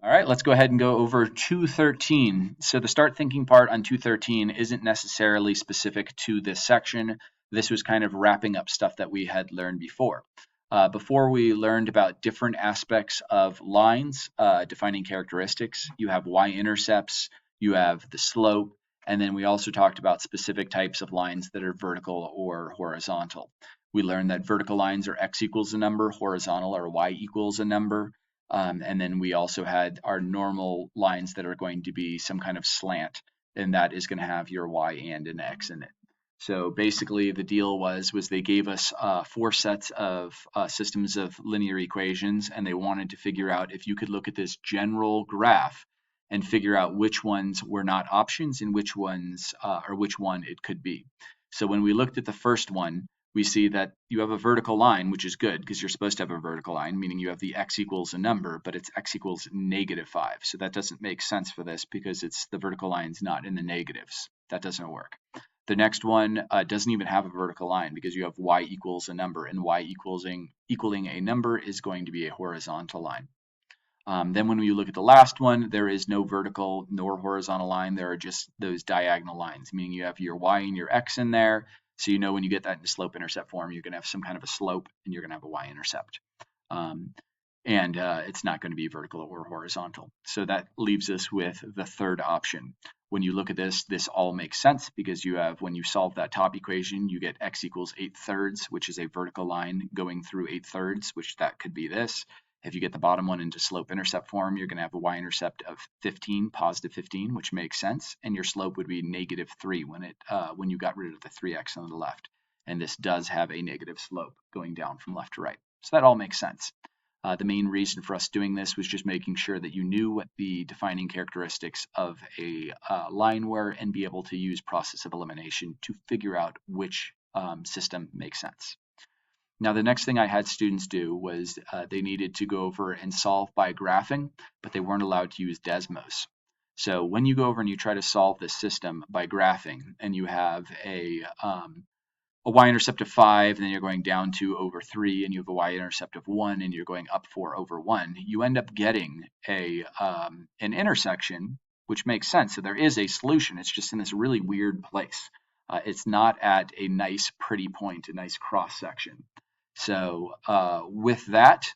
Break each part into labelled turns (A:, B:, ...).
A: All right, let's go ahead and go over 213. So the start thinking part on 213 isn't necessarily specific to this section. This was kind of wrapping up stuff that we had learned before. Before we learned about different aspects of lines, defining characteristics. You have y-intercepts, you have the slope, and then we also talked about specific types of lines that are vertical or horizontal. We learned that vertical lines are x equals a number, horizontal are y equals a number. And then we also had our normal lines that are going to be some kind of slant, and that is going to have your y and an x in it. So basically the deal was they gave us 4 sets of systems of linear equations, and they wanted to figure out if you could look at this general graph and figure out which ones were not options and which ones or which one it could be. So when we looked at the first one, we see that you have a vertical line, which is good because you're supposed to have a vertical line, meaning you have the x equals a number, but it's x equals -5. So that doesn't make sense for this because it's the vertical line's not in the negatives. That doesn't work. The next one doesn't even have a vertical line because you have y equals a number, and y equaling a number is going to be a horizontal line. Then when we look at the last one, there is no vertical nor horizontal line. There are just those diagonal lines, meaning you have your y and your x in there. So you know when you get that in slope-intercept form, you're going to have some kind of a slope and you're going to have a y-intercept. It's not going to be vertical or horizontal. So that leaves us with the third option. When you look at this, this all makes sense because you have, when you solve that top equation, you get x equals 8/3, which is a vertical line going through 8/3, which that could be this. If you get the bottom one into slope-intercept form, you're going to have a y-intercept of 15, positive 15, which makes sense, and your slope would be -3 when you got rid of the 3x on the left. And this does have a negative slope going down from left to right. So that all makes sense. The main reason for us doing this was just making sure that you knew what the defining characteristics of a line were and be able to use process of elimination to figure out which system makes sense. Now, the next thing I had students do was they needed to go over and solve by graphing, but they weren't allowed to use Desmos. So when you go over and you try to solve this system by graphing, and you have a y-intercept of 5, and then you're going down 2 over 3, and you have a y-intercept of 1, and you're going up 4 over 1, you end up getting an intersection, which makes sense. So there is a solution. It's just in this really weird place. It's not at a nice, pretty point, a nice cross section. So with that,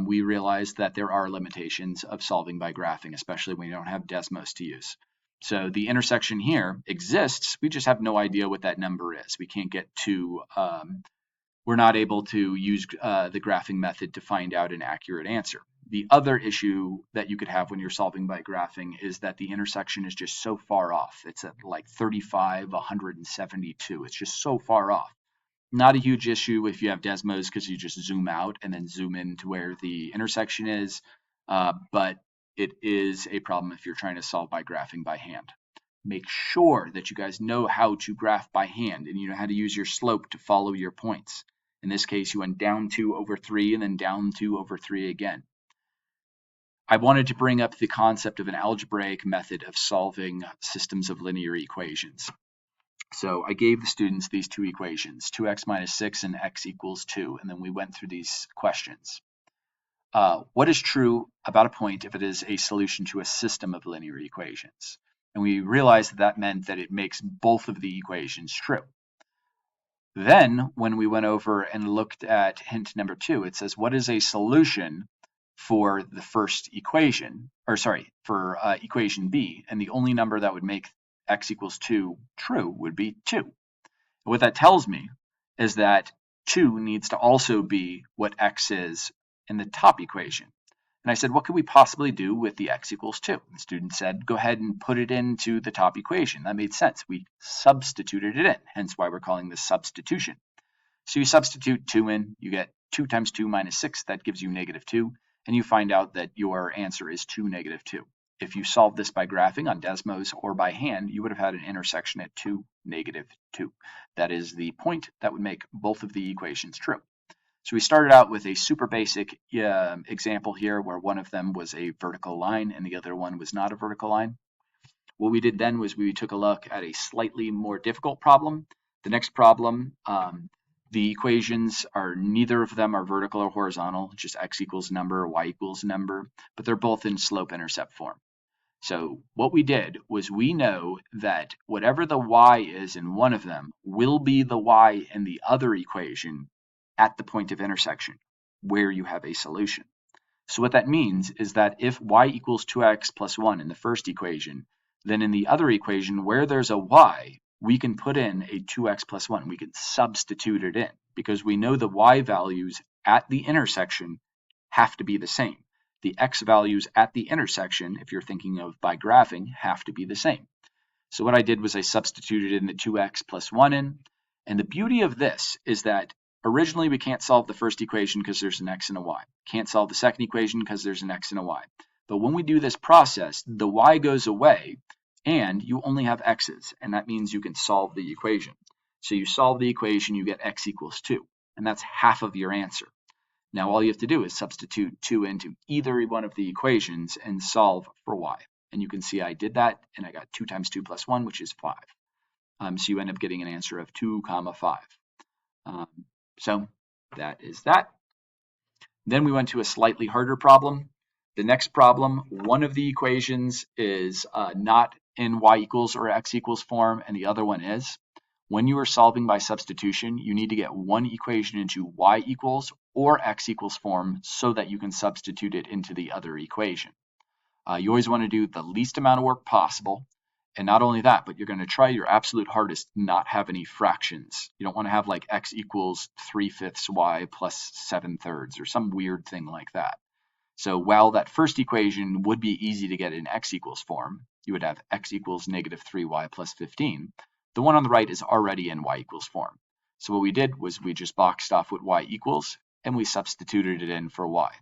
A: we realized that there are limitations of solving by graphing, especially when you don't have Desmos to use. So the intersection here exists. We just have no idea what that number is. We can't get to, we're not able to use the graphing method to find out an accurate answer. The other issue that you could have when you're solving by graphing is that the intersection is just so far off. It's at like 35, 172. It's just so far off. Not a huge issue if you have Desmos because you just zoom out and then zoom in to where the intersection is, but it is a problem if you're trying to solve by graphing by hand. Make sure that you guys know how to graph by hand and you know how to use your slope to follow your points. In this case, you went down 2 over 3 and then down 2 over 3 again. I wanted to bring up the concept of an algebraic method of solving systems of linear equations. So I gave the students these two equations, 2x minus 6 and x equals 2, and then we went through these questions. What is true about a point if it is a solution to a system of linear equations? And we realized that meant that it makes both of the equations true. Then when we went over and looked at hint number 2, it says what is a solution for the first equation, or sorry, for equation B, and the only number that would make x equals 2 true would be 2. What that tells me is that 2 needs to also be what x is in the top equation. And I said, what could we possibly do with the x equals 2? The student said, go ahead and put it into the top equation. That made sense. We substituted it in, hence why we're calling this substitution. So you substitute 2 in, you get 2 times 2 minus 6, that gives you -2, and you find out that your answer is 2, -2. If you solve this by graphing on Desmos or by hand, you would have had an intersection at 2, -2. That is the point that would make both of the equations true. So we started out with a super basic example here where one of them was a vertical line and the other one was not a vertical line. What we did then was we took a look at a slightly more difficult problem. The next problem, The equations are, neither of them are vertical or horizontal, just x equals number, y equals number, but they're both in slope-intercept form. So what we did was we know that whatever the y is in one of them will be the y in the other equation at the point of intersection, where you have a solution. So what that means is that if y equals 2x plus 1 in the first equation, then in the other equation where there's a y, we can put in a 2x plus 1. We can substitute it in because we know the y values at the intersection have to be the same. The x values at the intersection, if you're thinking of by graphing, have to be the same. So what I did was I substituted in the 2x plus 1 in. And the beauty of this is that originally we can't solve the first equation because there's an x and a y. Can't solve the second equation because there's an x and a y. But when we do this process, the y goes away and you only have x's, and that means you can solve the equation. So you solve the equation, you get x equals 2, and that's half of your answer. Now all you have to do is substitute 2 into either one of the equations and solve for y. And you can see I did that, and I got 2 times 2 plus 1, which is 5. So you end up getting an answer of 2, 5. So that is that. Then we went to a slightly harder problem. The next problem, one of the equations is not in y equals or x equals form, and the other one is. When you are solving by substitution, you need to get one equation into y equals or x equals form so that you can substitute it into the other equation. You always want to do the least amount of work possible. And not only that, but you're going to try your absolute hardest to not have any fractions. You don't want to have like x equals 3/5 y plus 7/3 or some weird thing like that. So while that first equation would be easy to get in x equals form, you would have x equals -3y plus 15. The one on the right is already in y equals form. So what we did was we just boxed off what y equals and we substituted it in for y.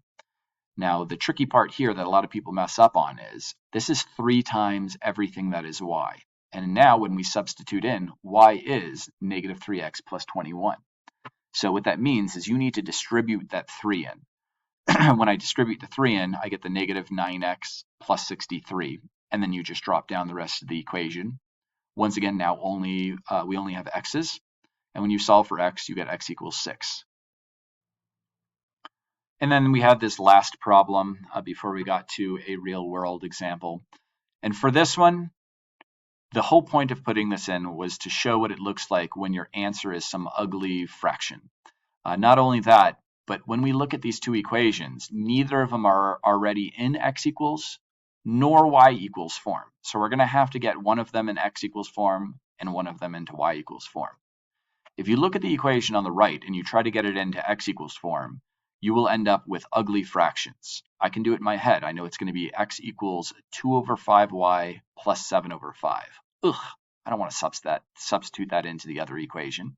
A: Now, the tricky part here that a lot of people mess up on is this is 3 times everything that is y. And now when we substitute in, y is -3x plus 21. So what that means is you need to distribute that 3 in. When I distribute the 3 in, I get the -9x plus 63. And then you just drop down the rest of the equation. Once again, now we only have x's. And when you solve for x, you get x equals 6. And then we had this last problem before we got to a real world example. And for this one, the whole point of putting this in was to show what it looks like when your answer is some ugly fraction. Not only that, but when we look at these two equations, neither of them are already in x equals nor y equals form. So we're going to have to get one of them in x equals form and one of them into y equals form. If you look at the equation on the right and you try to get it into x equals form, you will end up with ugly fractions. I can do it in my head. I know it's going to be x equals 2/5y plus 7/5. Ugh, I don't want to substitute that into the other equation.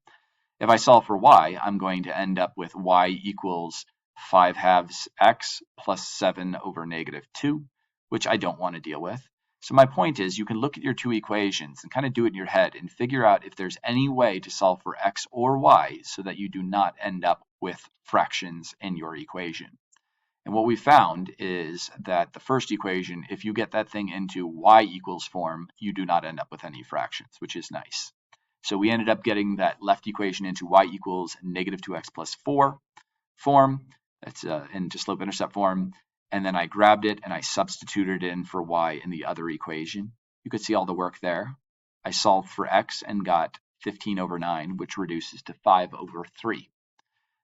A: If I solve for y, I'm going to end up with y equals 5/2 x plus 7/2, which I don't want to deal with. So my point is you can look at your two equations and kind of do it in your head and figure out if there's any way to solve for x or y so that you do not end up with fractions in your equation. And what we found is that the first equation, if you get that thing into y equals form, you do not end up with any fractions, which is nice. So we ended up getting that left equation into y equals -2x plus 4 form. That's into slope-intercept form. And then I grabbed it and I substituted in for y in the other equation. You could see all the work there. I solved for x and got 15/9, which reduces to 5/3.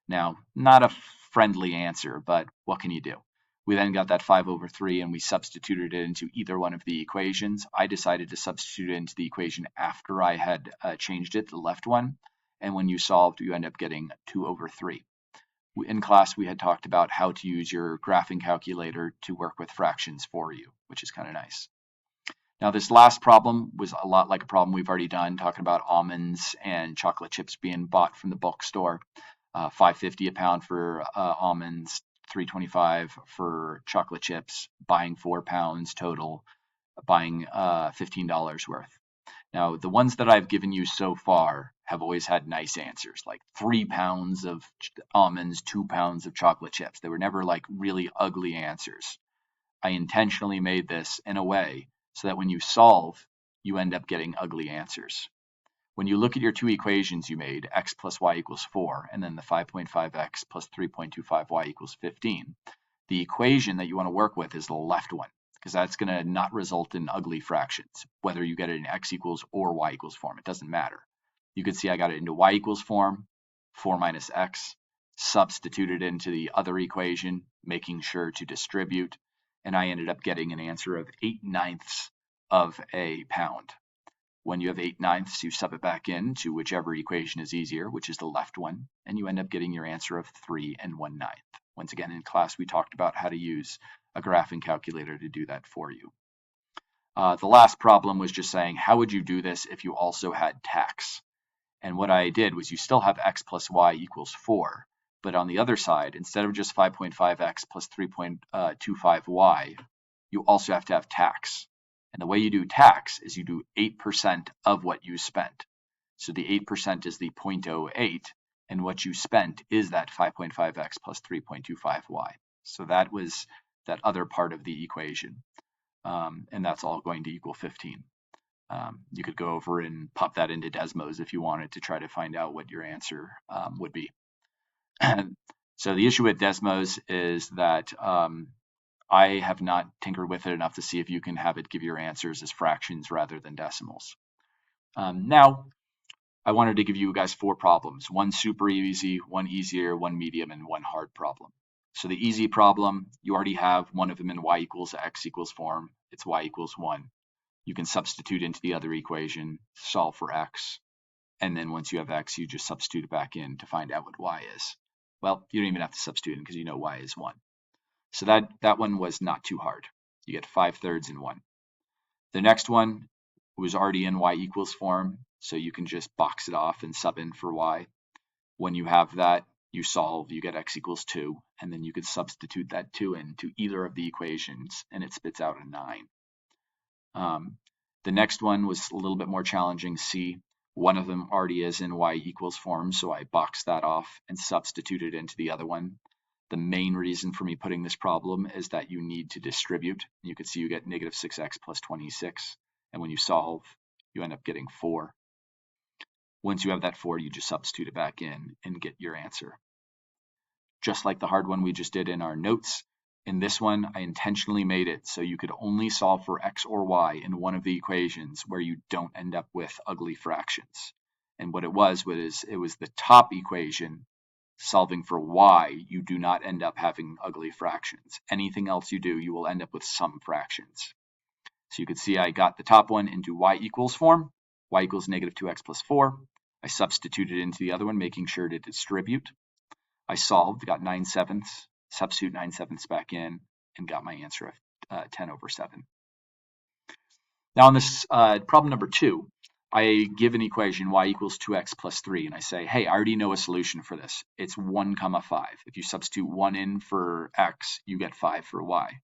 A: Now, not a friendly answer, but what can you do? We then got that 5/3 and we substituted it into either one of the equations. I decided to substitute it into the equation after I had changed it, the left one. And when you solved, you end up getting 2/3. In class, we had talked about how to use your graphing calculator to work with fractions for you, which is kind of nice. Now, this last problem was a lot like a problem we've already done, talking about almonds and chocolate chips being bought from the bulk store. $5.50 a pound for almonds, $3.25 for chocolate chips, buying 4 pounds total, buying $15 worth. Now, the ones that I've given you so far have always had nice answers, like 3 pounds of almonds, 2 pounds of chocolate chips. They were never like really ugly answers. I intentionally made this in a way so that when you solve, you end up getting ugly answers. When you look at your two equations you made, x plus y equals 4, and then the 5.5x plus 3.25y equals 15, the equation that you want to work with is the left one, because that's going to not result in ugly fractions, whether you get it in x equals or y equals form. It doesn't matter. You can see I got it into y equals form, 4 minus x, substituted into the other equation, making sure to distribute, and I ended up getting an answer of 8/9 of a pound. When you have 8/9, you sub it back in to whichever equation is easier, which is the left one, and you end up getting your answer of 3 1/9. Once again, in class, we talked about how to use a graphing calculator to do that for you. The last problem was just saying, how would you do this if you also had tax? And what I did was you still have x plus y equals 4, but on the other side, instead of just 5.5x plus 3.25y, you also have to have tax. And the way you do tax is you do 8% of what you spent. So the 8% is the 0.08, and what you spent is that 5.5x plus 3.25y. So that was that other part of the equation. And that's all going to equal 15. You could go over and pop that into Desmos if you wanted to try to find out what your answer would be. So the issue with Desmos is that I have not tinkered with it enough to see if you can have it give your answers as fractions rather than decimals. Now, I wanted to give you guys 4 problems, one super easy, one easier, one medium, and one hard problem. So the easy problem, you already have one of them in y equals x equals form. It's y equals 1. You can substitute into the other equation, solve for x, and then once you have x, you just substitute it back in to find out what y is. Well, you don't even have to substitute in because you know y is 1. So that one was not too hard. You get 5/3 in 1. The next one was already in y equals form, so you can just box it off and sub in for y. When you have that, you solve, you get x equals 2, and then you can substitute that 2 into either of the equations, and it spits out a 9. The next one was a little bit more challenging, C. One of them already is in y equals form, so I boxed that off and substituted into the other one. The main reason for me putting this problem is that you need to distribute. You can see you get negative 6x plus 26, and when you solve, you end up getting 4. Once you have that 4, you just substitute it back in and get your answer. Just like the hard one we just did in our notes, in this one, I intentionally made it so you could only solve for x or y in one of the equations where you don't end up with ugly fractions. And what it was the top equation solving for y, you do not end up having ugly fractions. Anything else you do, you will end up with some fractions. So you can see I got the top one into y equals form, y equals negative 2x plus 4. I substituted into the other one, making sure to distribute. I solved, got 9/7, substitute 9/7 back in, and got my answer of 10/7. Now on this problem number 2, I give an equation y equals 2x plus 3, and I say, hey, I already know a solution for this. It's 1, 5. If you substitute 1 in for x, you get 5 for y.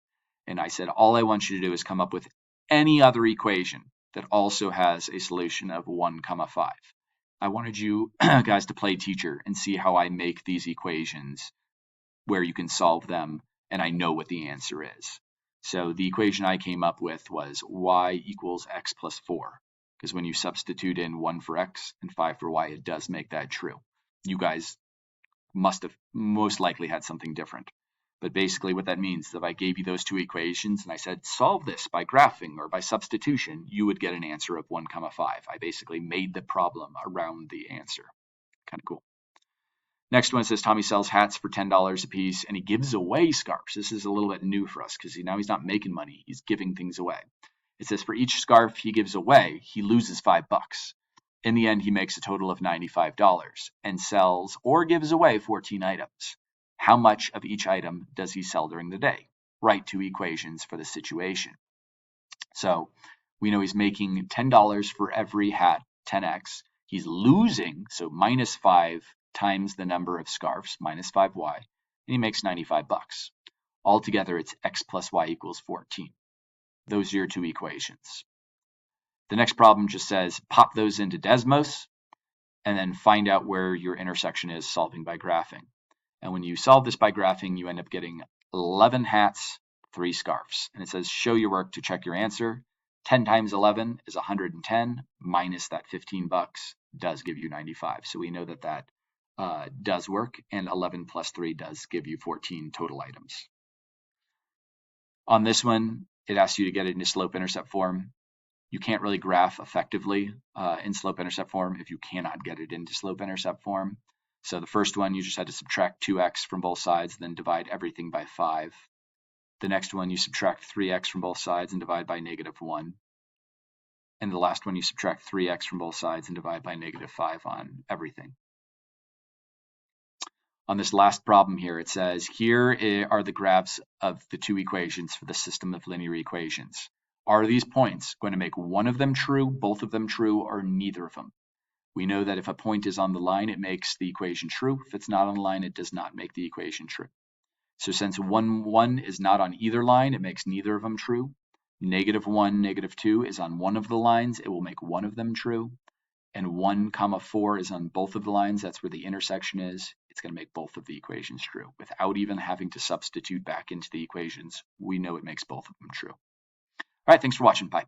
A: And I said, all I want you to do is come up with any other equation that also has a solution of 1, 5. I wanted you guys to play teacher and see how I make these equations where you can solve them and I know what the answer is. So the equation I came up with was y equals x plus 4. Because when you substitute in 1 for x and 5 for y, it does make that true. You guys must have most likely had something different. But basically what that means is if I gave you those 2 equations and I said, solve this by graphing or by substitution, you would get an answer of 1, 5. I basically made the problem around the answer. Kind of cool. Next one says Tommy sells hats for $10 a piece and he gives away scarves. This is a little bit new for us because now he's not making money. He's giving things away. It says for each scarf he gives away, he loses $5. In the end, he makes a total of $95 and sells or gives away 14 items. How much of each item does he sell during the day? Write 2 equations for the situation. So we know he's making $10 for every hat, 10x. He's losing, so minus 5 times the number of scarves, minus 5y, and he makes $95. Altogether, it's x plus y equals 14. Those are your 2 equations. The next problem just says pop those into Desmos and then find out where your intersection is solving by graphing. And when you solve this by graphing, you end up getting 11 hats, 3 scarves. And it says show your work to check your answer. 10 times 11 is 110 minus that 15 bucks does give you 95. So we know that that does work, and 11 plus 3 does give you 14 total items. On this one, it asks you to get it into slope-intercept form. You can't really graph effectively in slope-intercept form if you cannot get it into slope-intercept form. So the first one, you just had to subtract 2x from both sides, then divide everything by 5. The next one, you subtract 3x from both sides and divide by -1. And the last one, you subtract 3x from both sides and divide by -5 on everything. On this last problem here, it says, here are the graphs of the two equations for the system of linear equations. Are these points going to make one of them true, both of them true, or neither of them? We know that if a point is on the line, it makes the equation true. If it's not on the line, it does not make the equation true. So since 1, 1 is not on either line, it makes neither of them true. -1, -2 is on one of the lines, it will make one of them true. And 1, 4 is on both of the lines, that's where the intersection is. It's going to make both of the equations true. Without even having to substitute back into the equations, we know it makes both of them true. All right, thanks for watching. Bye.